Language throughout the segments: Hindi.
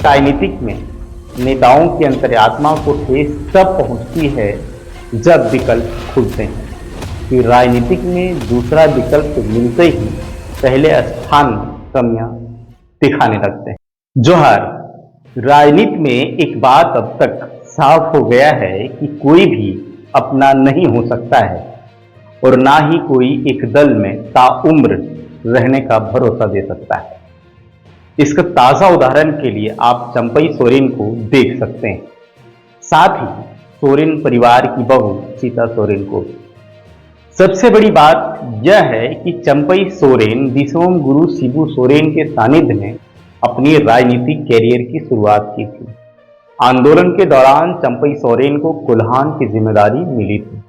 राजनीतिक में नेताओं की अंतर्यात्मा को ठेस तब पहुंचती है जब विकल्प खुलते हैं कि राजनीतिक में दूसरा विकल्प मिलते ही पहले स्थान में कमियां दिखाने लगते हैं। जोहर, राजनीति में एक बात अब तक साफ हो गया है कि कोई भी अपना नहीं हो सकता है और ना ही कोई एक दल में ताउम्र रहने का भरोसा दे सकता है। इसका ताजा उदाहरण के लिए आप चंपई सोरेन को देख सकते हैं, साथ ही सोरेन परिवार की बहू सीता सोरेन को। सबसे बड़ी बात यह है कि चंपई सोरेन विश्वम गुरु शिबू सोरेन के सानिध्य में अपनी राजनीतिक कैरियर की शुरुआत की थी। आंदोलन के दौरान चंपई सोरेन को कोल्हान की जिम्मेदारी मिली थी।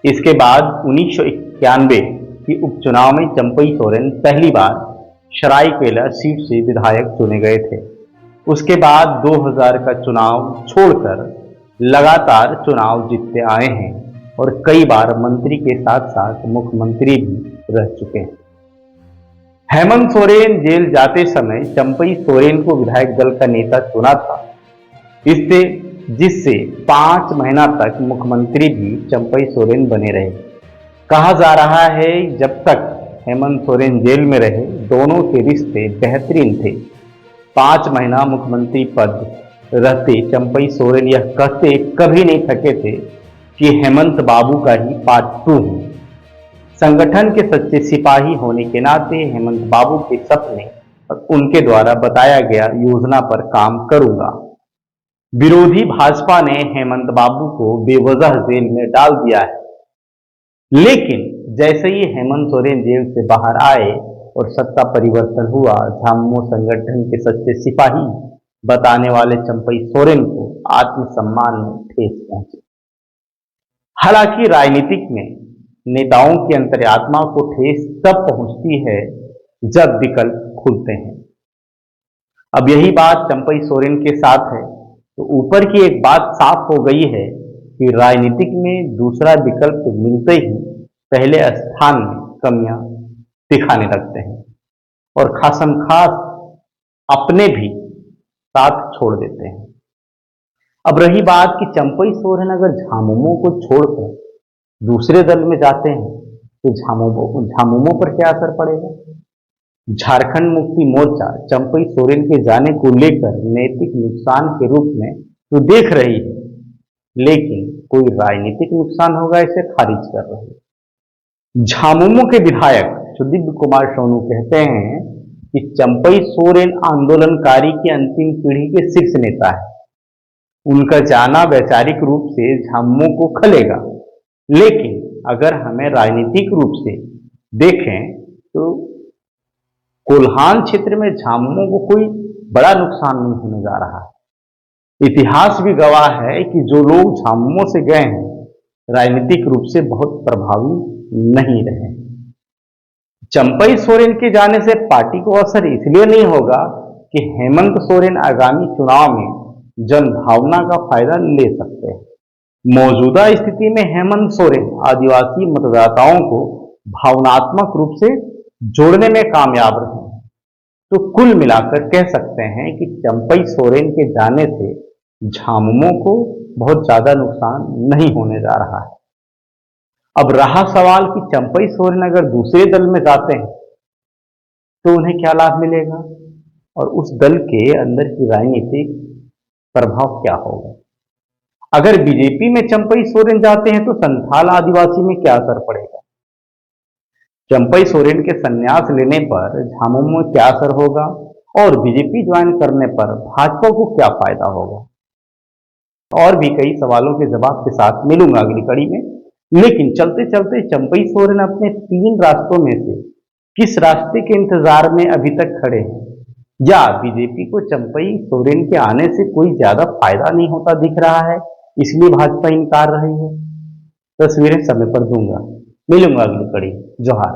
इसके बाद 1991 के उपचुनाव में चंपई सोरेन पहली बार सरायकेला सीट से विधायक चुने गए थे। उसके बाद 2000 का चुनाव छोड़कर लगातार चुनाव जीतते आए हैं और कई बार मंत्री के साथ साथ मुख्यमंत्री भी रह चुके हैं। हेमंत सोरेन जेल जाते समय चंपई सोरेन को विधायक दल का नेता चुना था, जिससे 5 महीना तक मुख्यमंत्री भी चंपई सोरेन बने रहे। कहा जा रहा है जब तक हेमंत सोरेन जेल में रहे दोनों के रिश्ते बेहतरीन थे। 5 महीना मुख्यमंत्री पद रहते चंपई सोरेन यह कहते कभी नहीं थके थे कि हेमंत बाबू का ही पार्ट 2 हूं। संगठन के सच्चे सिपाही होने के नाते हेमंत बाबू के सपने और उनके द्वारा बताया गया योजना पर काम करूंगा। विरोधी भाजपा ने हेमंत बाबू को बेवजह जेल में डाल दिया है, लेकिन जैसे ही हेमंत सोरेन जेल से बाहर आए और सत्ता परिवर्तन हुआ, झामुमो संगठन के सच्चे सिपाही बताने वाले चंपई सोरेन को आत्मसम्मान में ठेस पहुंची। हालांकि राजनीतिक में नेताओं की अंतर्यात्मा को ठेस तब पहुंचती है जब विकल्प खुलते हैं। अब यही बात चंपई सोरेन के साथ है, तो ऊपर की एक बात साफ हो गई है कि राजनीतिक में दूसरा विकल्प मिलते ही पहले स्थान में कमियां दिखाने लगते हैं और खासम खास अपने भी साथ छोड़ देते हैं। अब रही बात कि चंपई सोरेन अगर झामुमो को छोड़कर दूसरे दल में जाते हैं तो झामुमो पर क्या असर पड़ेगा? झारखंड मुक्ति मोर्चा चंपई सोरेन के जाने को लेकर नैतिक नुकसान के रूप में तो देख रही है, लेकिन कोई राजनीतिक नुकसान होगा इसे खारिज कर रही है। झामुमो के विधायक सुदीप कुमार सोनू कहते हैं कि चंपई सोरेन आंदोलनकारी की अंतिम पीढ़ी के शीर्ष नेता है। उनका जाना वैचारिक रूप से झामुमो को खलेगा, लेकिन अगर हमें राजनीतिक रूप से देखें तो कोल्हान क्षेत्र में झामुमो को कोई बड़ा नुकसान नहीं होने जा रहा है। इतिहास भी गवाह है कि जो लोग झामुमो से गए हैं राजनीतिक रूप से बहुत प्रभावी नहीं रहे। चंपई सोरेन के जाने से पार्टी को असर इसलिए नहीं होगा कि हेमंत सोरेन आगामी चुनाव में जनभावना का फायदा ले सकते हैं। मौजूदा स्थिति में हेमंत सोरेन आदिवासी मतदाताओं को भावनात्मक रूप से जोड़ने में कामयाब रहे हैं। तो कुल मिलाकर कह सकते हैं कि चंपई सोरेन के जाने से झामुमो को बहुत ज्यादा नुकसान नहीं होने जा रहा है। अब रहा सवाल कि चंपई सोरेन अगर दूसरे दल में जाते हैं तो उन्हें क्या लाभ मिलेगा और उस दल के अंदर की राजनीतिक प्रभाव क्या होगा। अगर बीजेपी में चंपई सोरेन जाते हैं तो संथाल आदिवासी में क्या असर पड़ेगा। चंपई सोरेन के संन्यास लेने पर झामुमो में क्या असर होगा और बीजेपी ज्वाइन करने पर भाजपा को क्या फायदा होगा। और भी कई सवालों के जवाब के साथ मिलूंगा अगली कड़ी में, लेकिन चलते चलते चंपई सोरेन अपने 3 रास्तों में से किस रास्ते के इंतजार में अभी तक खड़े हैं, या बीजेपी को चंपई सोरेन के आने से कोई ज्यादा फायदा नहीं होता दिख रहा है इसलिए भाजपा इनकार रही है। तस्वीरें समय पर दूंगा। मिलूंगा अगली कड़ी। जोहार।